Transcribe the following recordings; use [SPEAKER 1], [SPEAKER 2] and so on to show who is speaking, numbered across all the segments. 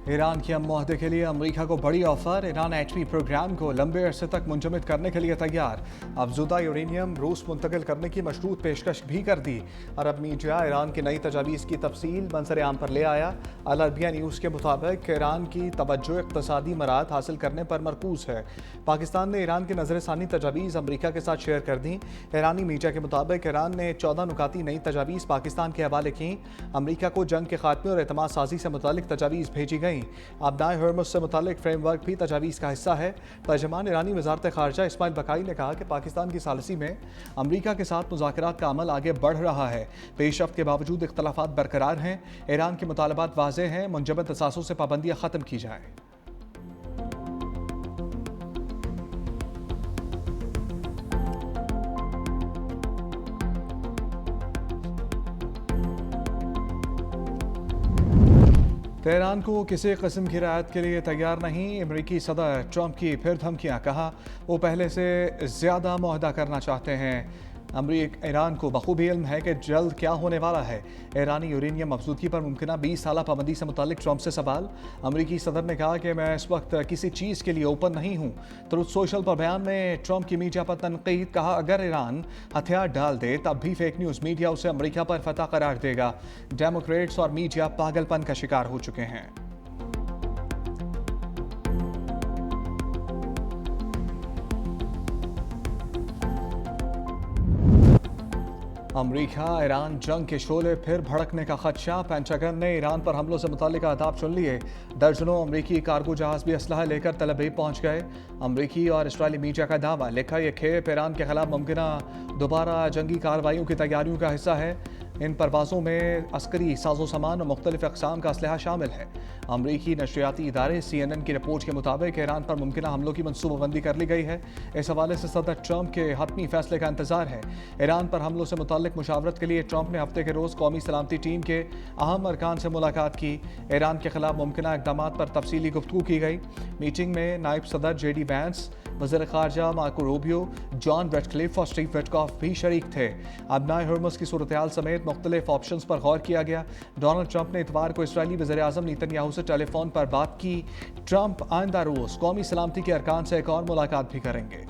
[SPEAKER 1] Iran की हम मुआहदे के लिए अमरीका को बड़ी ऑफर। ईरान एटमी प्रोग्राम को लंबे अरसे तक मुंजमद करने के लिए तैयार। अफजुदा यूरेनियम रूस मुंतकिल करने की मशरूत पेशकश भी कर दी। अरब मीडिया ईरान की नई तजावीज़ की तफसील मंजर आम पर ले आया। अल अरबिया न्यूज़ के मुताबिक ईरान की तवज्जो इक़्तिसादी मराहत हासिल करने पर मरकूज है। पाकिस्तान ने ईरान की नज़रसानी तजावीज़ अमरीका के साथ शेयर कर दी। ईरानी मीडिया के मुताबिक ईरान ने 14 नुकाती नई तजावीज़ पाकिस्तान के हवाले की। अमरीका को जंग के खात्मे और एतमाद साजी से मुतालिक तजावीज़ भेजी गई। अबनाए हर्मुज़ से मुतालिक फ्रेमवर्क भी तजावीज़ का हिस्सा है। तर्जमान ईरानी वज़ारत ख़ारजा इस्माइल बकाई ने कहा कि पाकिस्तान की सालिसी में अमरीका के साथ मुज़ाकरात का अमल आगे बढ़ रहा है। पेशरफ्त के बावजूद इख्तलाफात बरकरार हैं। ईरान के मुतालबात वाज़ेह हैं, मुंजमद असासों से पाबंदियाँ ख़त्म की जाएँ। तेहरान को किसी किस्म की रियायत के लिए तैयार नहीं। अमरीकी सदर ट्रंप की फिर धमकियां। कहा वो पहले से ज़्यादा मुआहदा करना चाहते हैं। ईरान को बखूबी इल्म है कि जल्द क्या होने वाला है। ईरानी यूरेनियम अफजूदगी पर मुमकिन 20 साल पाबंदी से मुतालिक ट्रंप से सवाल। अमरीकी सदर ने कहा कि मैं इस वक्त किसी चीज़ के लिए ओपन नहीं हूँ। ट्रुथ सोशल पर बयान में ट्रंप की मीडिया पर तनकीद। कहा अगर ईरान हथियार डाल दे तब भी फेक न्यूज़ मीडिया उसे अमरीका पर फतह करार देगा। डेमोक्रेट्स और मीडिया पागलपन का शिकार हो चुके हैं। अमरीका ईरान जंग के शोले फिर भड़कने का खदशा। पेंटागन ने ईरान पर हमलों से मुतालिक आदाब चुन लिए। दर्जनों अमरीकी कार्गो जहाज भी असलहा लेकर तल अवीव पहुंच गए। अमरीकी और इस्राईली मीडिया का दावा। लिखा यह खेप ईरान के खिलाफ मुमकिना दोबारा जंगी कार्रवाइयों की तैयारियों का हिस्सा है। इन परवाज़ों में अस्करी साजो सामान और मुख्तलिफ अक़साम का असलहा शामिल है। अमरीकी नशरियाती इदारे CNN की रिपोर्ट के मुताबिक ईरान पर मुमकिना हमलों की मनसूबाबंदी कर ली गई है। इस हवाले से सदर ट्रंप के हतमी फैसले का इंतजार है। ईरान पर हमलों से मुतालिक मुशावरत के लिए ट्रंप ने हफ्ते के रोज़ कौमी सलामती टीम के अहम अरकान से मुलाकात की। ईरान के खिलाफ मुमकिना इक़दाम पर तफसीली गुफ्तगू की गई। मीटिंग में नायब सदर JD वैंस, वज़ीर ख़ारजा मार्को रूबियो, जॉन रेडक्लिफ और स्टीव विटकॉफ भी शरीक थे। अबनाए हर्मुज़ की सूरत हाल समेत मुख्तलिफ ऑप्शंस पर गौर किया गया। डोनाल्ड ट्रंप ने इतवार को इस्राईली वज़ीर आज़म नेतन्याहू से टेलीफोन पर बात की। ट्रंप आइंदा रोज़ कौमी सलामती के अरकान से एक और मुलाकात भी करेंगे।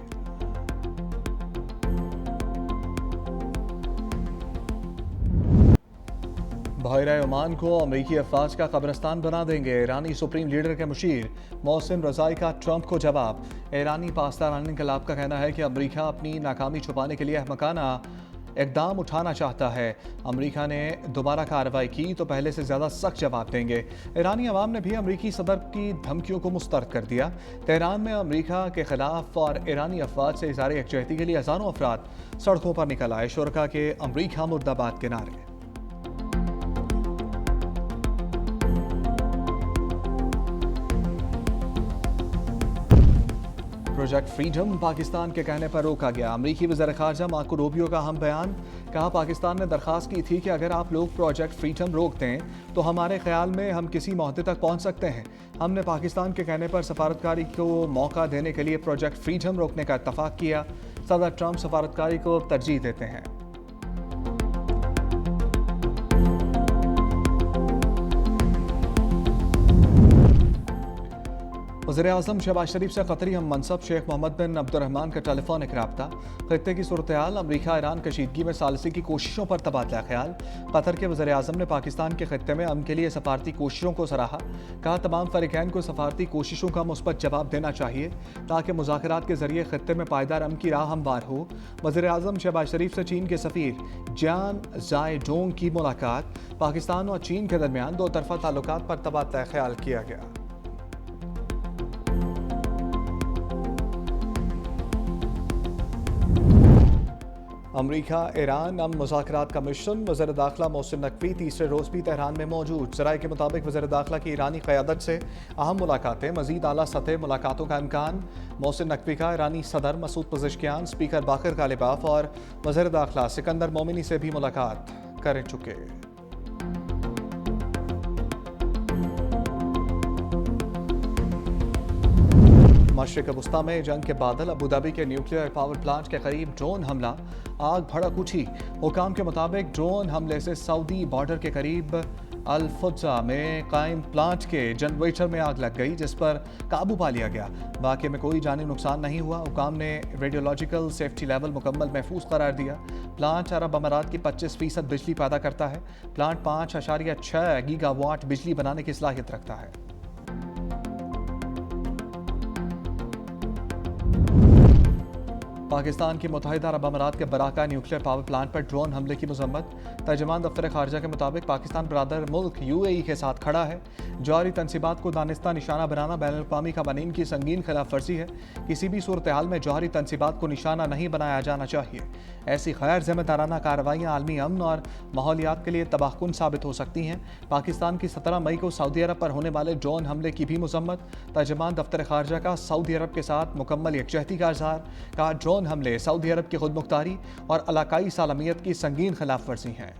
[SPEAKER 1] बहरा ओमान को अमरीकी अफवाज का कब्रिस्तान बना देंगे। ईरानी सुप्रीम लीडर के मुशीर मोहसिन रज़ाई का ट्रंप को जवाब। ईरानी पासदारान इनकलाब का कहना है कि अमरीका अपनी नाकामी छुपाने के लिए अहमकाना इकदाम उठाना चाहता है। अमरीका ने दोबारा कार्रवाई की तो पहले से ज़्यादा सख्त जवाब देंगे। ईरानी अवाम ने भी अमरीकी सदर की धमकियों को मुस्तरद कर दिया। तेहरान में अमरीका के खिलाफ और ईरानी अफवाज से इज़हार यकजहती के लिए हज़ारों अफराद सड़कों पर निकल आए। शुरका के अमरीका मुर्दाबाद के नारे। प्रोजेक्ट फ्रीडम पाकिस्तान के कहने पर रोका गया। अमरीकी वज़ीर ख़ारजा मार्को रूबियो का अहम बयान। कहा पाकिस्तान ने दरख्वास्त की थी कि अगर आप लोग प्रोजेक्ट फ्रीडम रोक दें तो हमारे ख्याल में हम किसी मुआहदे तक पहुंच सकते हैं। हमने पाकिस्तान के कहने पर सफारतकारी को मौका देने के लिए प्रोजेक्ट फ्रीडम रोकने का इत्तफाक किया। सदर ट्रंप सफारतकारी को तरजीह देते हैं। वज़ीर आज़म शहबाज शरीफ से कतरी हम मनसब शेख मोहम्मद बिन अब्दुर्रहमान का टेलीफोनिक रब्ता। खत्ते की सूरत हाल, अमरीका ईरान कशीदगी में सालिसी की कोशिशों पर तबादला ख्याल। कतर के वज़ीर आज़म ने पाकिस्तान के खत्ते में अमन के लिए सफारती कोशिशों को सराहा। कहा तमाम फ़रीक़ैन को सफारती कोशिशों का मुस्बत जवाब देना चाहिए ताकि मुज़ाकरात के ज़रिए खत्ते में पायदार अमन की राह हमवार हो। वज़ीर आज़म शहबाज शरीफ से चीन के सफ़ीर जियान ज़ाइडोंग की मुलाकात। पाकिस्तान और चीन के दरमियान दो तरफ़ा ताल्लुकात पर तबादला ख्याल किया गया। अमरीका ईरान अमन मुज़ाकरात का मिशन। वज़ीर दाखिला मोहसिन नकवी तीसरे रोज़ भी तेहरान में मौजूद। ज़राए के मुताबिक वज़ीर दाखिला की ईरानी क़यादत से अहम मुलाकातें। मज़ीद आला सतह मुलाकातों का इम्कान। मोहसिन नकवी का ईरानी सदर मसूद पज़ेश्कियान, स्पीकर बाक़िर गालिबाफ और वज़ीर दाखिला सिकंदर मोमिनी से भी मुलाकात कर चुके। मशरिक़ वस्ता में जंग के बादल। अबू धाबी के न्यूक्लियर पावर प्लांट के करीब ड्रोन हमला, आग भड़क उठी। हुकाम के मुताबिक ड्रोन हमले से सऊदी बॉर्डर के करीब अल-फुत्सा में कायम प्लांट के जनरेटर में आग लग गई, जिस पर काबू पा लिया गया। वाक़े में कोई जानी नुकसान नहीं हुआ। हुकाम ने रेडियोलॉजिकल सेफ्टी लेवल मुकम्मल महफूज करार दिया। प्लांट अरब अमारात की 25% बिजली पैदा करता है। प्लांट 5.6 गीगावाट बिजली बनाने की सलाहियत रखता है। पाकिस्तान की मुत्तहिदा अरब अमारात के बराका न्यूक्लियर पावर प्लांट पर ड्रोन हमले की मजम्मत। तर्जुमान दफ्तर खारजा के मुताबिक पाकिस्तान ब्रादर मुल्क UAE के साथ खड़ा है। जौहरी तनसीबात को दानिस्ता निशाना बनाना बैनुल-अक़वामी क़वानीन की संगीन खिलाफ वर्जी है। किसी भी सूरत हाल में जौहरी तनसीबात को निशाना नहीं बनाया जाना चाहिए। ऐसी गैर ज़िम्मेदाराना कार्रवाइयाँ आलमी अमन और माहौलियात के लिए तबाहकुन साबित हो सकती हैं। पाकिस्तान की 17 मई को सऊदी अरब पर होने वाले ड्रोन हमले की भी मजम्मत। तर्जुमान दफ्तर खारजा का सऊदी अरब के साथ मुकम्मल यकजहती का इज़हार। कहा, ड्रोन हमले सऊदी अरब की खुदमुख्तारी और इलाकाई सालमियत की संगीन खिलाफ वर्जी हैं।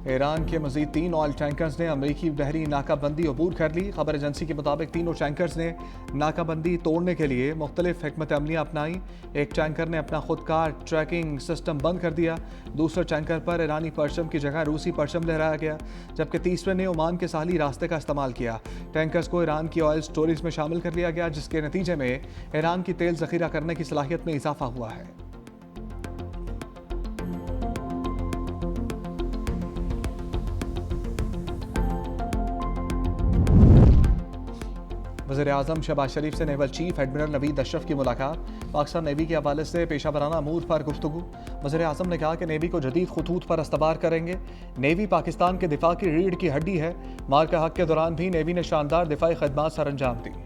[SPEAKER 1] ईरान के मजीद 3 ऑयल टैंकर्स ने अमरीकी बहरी नाकाबंदी अबूर कर ली। खबर एजेंसी के मुताबिक तीनों टैंकर्स ने नाकाबंदी तोड़ने के लिए मुख्तलिफ हिकमत अमलियाँ अपनाई। एक टैंकर ने अपना खुदकार ट्रैकिंग सिस्टम बंद कर दिया। दूसरे टैंकर पर ईरानी परचम की जगह रूसी परचम लहराया गया, जबकि तीसरे ने ओमान के साहली रास्ते का इस्तेमाल किया। टैंकर्स को ईरान की ऑयल स्टोरेज में शामिल कर लिया गया, जिसके नतीजे में ईरान की तेल जखीरा करने की सलाहियत में इजाफा हुआ है। वज़ीर-ए-आज़म शहबाज शरीफ से naval chief admiral Naveed Ashraf की मुलाकात। पाकिस्तान नेवी के हवाले से पेशा वराना अमूर पर गुफ्तगू। वज़ीर-ए-आज़म ने कहा कि नेवी को जदीद खतूत पर अस्तबार करेंगे। नेवी पाकिस्तान के दिफा की रीढ़ की हड्डी है। मार्का हक के दौरान भी नेवी ने शानदार दिफाई खदमात सर अंजाम दी।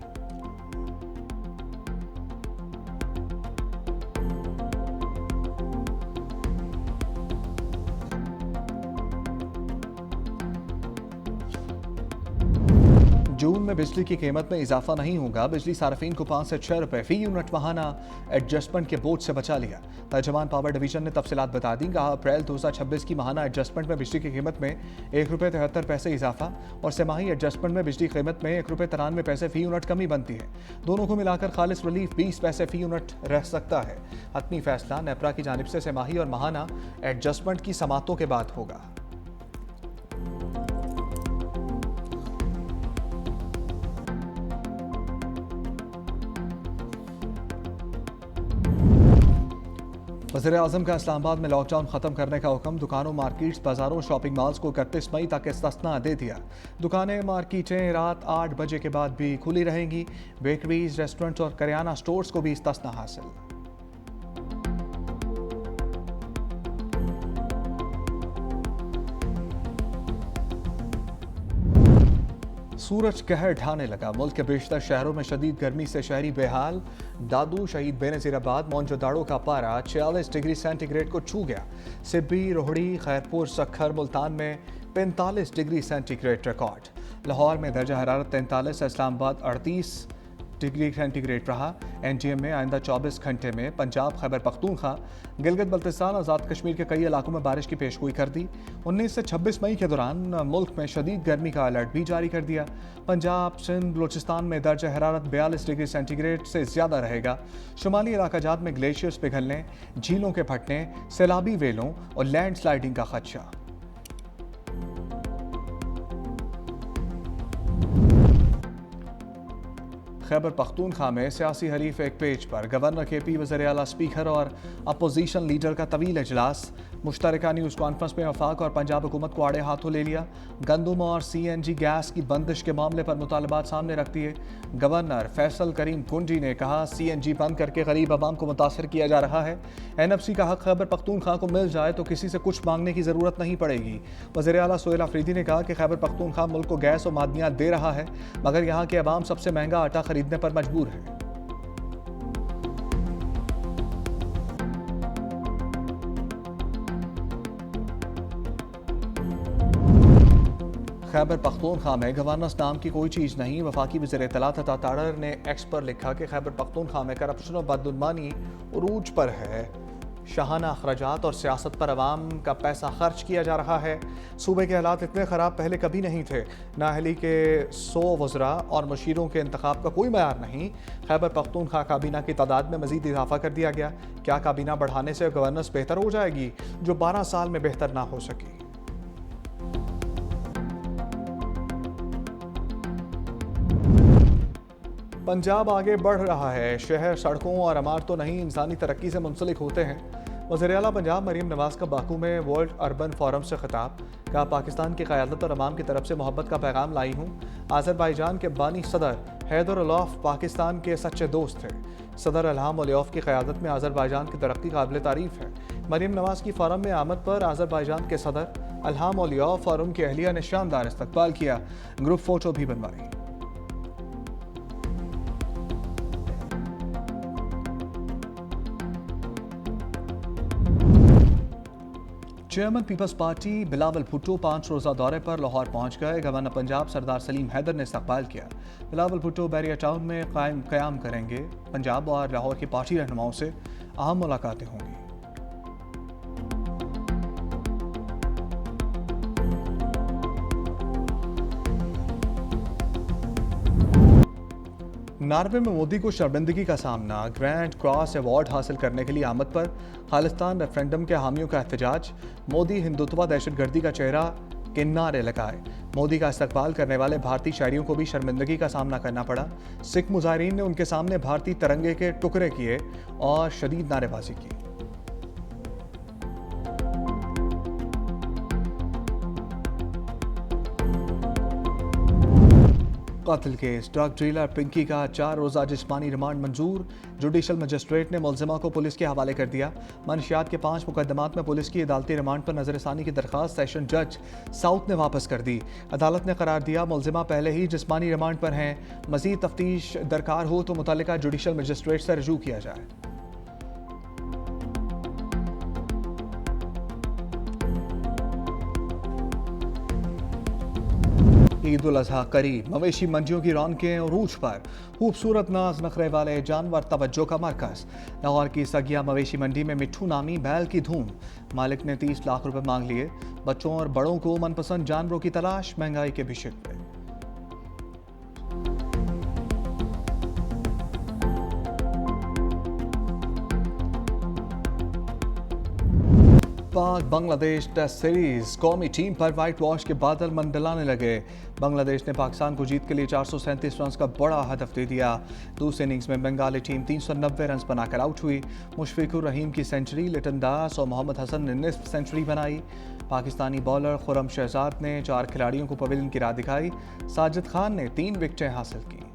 [SPEAKER 1] जून में बिजली की कीमत में इजाफा नहीं होगा। बिजली सार्फिन को 5 से 6 रुपए फी यूनिट माहाना एडजस्टमेंट के बोझ से बचा लिया। तर्जुमान पावर डिवीजन ने तफसीलात बता दी। कहा, अप्रैल 2026 की माहाना एडजस्टमेंट में बिजली की कीमत में ₹1.73 इजाफा और सेमाही एडजस्टमेंट में बिजली कीमत में ₹1.93 फी यूनिट कमी बनती है। दोनों को मिलाकर खालिस रिलीफ 20 पैसे फी यूनिट रह सकता है। हतमी फैसला नेपरा की जानिब से सेमाही और माहाना एडजस्टमेंट की समातों के बाद होगा। वज़ीर-ए-आज़म का इस्लामाबाद में लॉकडाउन खत्म करने का हुक्म। दुकानों, मार्केट्स, बाजारों, शॉपिंग मॉल्स को 31 मई तक इस्तिस्ना दे दिया। दुकानें, मार्केटें रात 8 बजे के बाद भी खुली रहेंगी। बेकरीज, रेस्टोरेंट्स और करियाना स्टोर्स को भी इस्तिस्ना हासिल। सूरज कहर ढाने लगा। मुल्क के बेशतर शहरों में शदीद गर्मी से शहरी बेहाल। दादू, शहीद बेनज़ीराबाद, मोहनजोदाड़ो का पारा 46 डिग्री सेंटीग्रेड को छू गया। सिब्बी, रोहड़ी, खैरपुर, सक्खर, मुल्तान में 45 डिग्री सेंटीग्रेड रिकॉर्ड। लाहौर में दर्जा हरारत 43, इस्लामाबाद 38 डिग्री सेंटीग्रेड रहा। NGM में आइंदा 24 घंटे में पंजाब, खैबर पख्तूनख्वा, गिलगित बल्तिस्तान, आज़ाद कश्मीर के कई इलाकों में बारिश की पेशगोई कर दी। 19 से 26 मई के दौरान मुल्क में शदीद गर्मी का अलर्ट भी जारी कर दिया। पंजाब, सिंध, बलूचिस्तान में दर्जा हरारत 42 डिग्री सेंटीग्रेड से ज़्यादा रहेगा। शुमाली इलाकाजात में ग्लेशियर्स पिघलने, झीलों के फटने, सैलाबी वेलों और लैंड स्लाइडिंग का खदशा। खैबर पख्तूनख्वा में सियासी हरीफ एक पेज पर। गवर्नर KP, वज़ीर आला, स्पीकर और अपोजिशन लीडर का तवील इजलास। मुश्तरका न्यूज़ कॉन्फ्रेंस में वफाक और पंजाब हुकूमत को आड़े हाथों ले लिया। गंदम और CNG गैस की बंदिश के मामले पर मुतालबात सामने रख दिए। गवर्नर फैसल करीम कुंजी ने कहा, CNG बंद करके गरीब आवाम को मुतासर किया जा रहा है। NFC का हक खैबर पख्तूनख्वा को मिल जाए तो किसी से कुछ मांगने की ज़रूरत नहीं पड़ेगी। वज़ीर आला सोहेल अफरीदी ने कहा कि खैबर पख्तूनख्वा मुल्क को गैस और मादनियात दे रहा है, मगर यहाँ के अवाम सबसे महंगा आटा खरीदने पर मजबूर है। खैबर पख्तूनख्वा में गवर्नेंस नाम की कोई चीज़ नहीं। वफाकी वज़ीर इत्तलात अता ताड़र ने एक्स पर लिखा कि खैबर पख्तूनख्वा में करप्शन और बदगुमानी उरूज पर है। शाहाना अखराजात और सियासत पर अवाम का पैसा खर्च किया जा रहा है। सूबे के हालात इतने ख़राब पहले कभी नहीं थे। नाअहली के 100 वज़रा और मुशीरों के इंतखाब का कोई मयार नहीं। खैबर पख्तूनख्वा काबीना की तादाद में मज़ीद इजाफा कर दिया गया। क्या काबीना बढ़ाने से गवर्नेंस बेहतर हो जाएगी जो 12 साल में बेहतर ना हो सकी? पंजाब आगे बढ़ रहा है। शहर सड़कों और इमारतों नहीं इंसानी तरक्की से मुंसलिक होते हैं। वज़ीर-ए-आला पंजाब मरीम नवाज का बाकू में वर्ल्ड अर्बन फोरम से खिताब। कहा, पाकिस्तान की क़यादत और अवाम की तरफ से मोहब्बत का पैगाम लाई हूँ। आज़रबाईजान के बानी सदर हैदर अलियफ पाकिस्तान के सच्चे दोस्त थे। सदर इल्हाम अलियफ की क़यादत में आज़रबाईजान की तरक्की काबिल तारीफ़ है। मरीम नवाज की फोरम में आमद पर आज़रबाईजान के सदर इल्हाम अलियफ और उनकी अहलिया ने शानदार इस्तकबाल किया। ग्रुप फ़ोटो भी बनवाई। Chairman people's party Bilawal Bhutto 5 रोज़ा दौरे पर लाहौर पहुंच गए। गवर्नर पंजाब सरदार सलीम हैदर ने इस्तकबाल किया। बिलावल भुट्टो बैरिया टाउन में क़याम करेंगे। पंजाब और लाहौर की पार्टी रहनुमाओं से अहम मुलाकातें होंगी। नॉर्वे में मोदी को शर्मिंदगी का सामना। ग्रैंड क्रॉस अवार्ड हासिल करने के लिए आमद पर खालिस्तान रेफरेंडम के हामियों का एहतजाज। मोदी हिंदुत्व दहशतगर्दी का चेहरा के नारे लगाए। मोदी का इस्तकबाल करने वाले भारतीय शहरियों को भी शर्मिंदगी का सामना करना पड़ा। सिख मुजाहिरीन ने उनके सामने भारतीय तिरंगे के टुकड़े किए और शदीद नारेबाजी की। कत्ल केस। ड्रग डीलर पिंकी का 4 रोज़ा जिस्मानी रिमांड मंजूर। जुडिशल मजिस्ट्रेट ने मुल्जिमा को पुलिस के हवाले कर दिया। मनशियात के 5 मुकदमात में पुलिस की अदालती रिमांड पर नजरसानी की दरख्वास्त सेशन जज साउथ ने वापस कर दी। अदालत ने करार दिया मुल्जिमा पहले ही जिस्मानी रिमांड पर हैं। मजीद तफ्तीश दरकार हो तो मुतल्लिका जुडिशल मजिस्ट्रेट से रजू किया जाए। ईद उल अज़हा करीब। मवेशी मंडियों की रौनकें उरूज पर। खूबसूरत नाज नखरे वाले जानवर तवज्जो का मरकज। लाहौर की सगिया मवेशी मंडी में मिट्ठू नामी बैल की धूम। मालिक ने 30 लाख रुपए मांग लिए। बच्चों और बड़ों को मनपसंद जानवरों की तलाश। महंगाई के भी शिकवे। पाक बांग्लादेश टेस्ट सीरीज। कौमी टीम पर व्हाइट वॉश के बादल मंडलाने लगे। बांग्लादेश ने पाकिस्तान को जीत के लिए 437 रन का बड़ा हदफ दे दिया। दूसरी इनिंग्स में बंगाली टीम 390 रन बनाकर आउट हुई। मुशफिकुर रहीम की सेंचुरी, लिटन दास और मोहम्मद हसन ने निस्फ सेंचुरी बनाई। पाकिस्तानी बॉलर खुरम शहजाद ने 4 खिलाड़ियों को पवेलियन की राह दिखाई। साजिद खान ने 3 विकेटें हासिल की।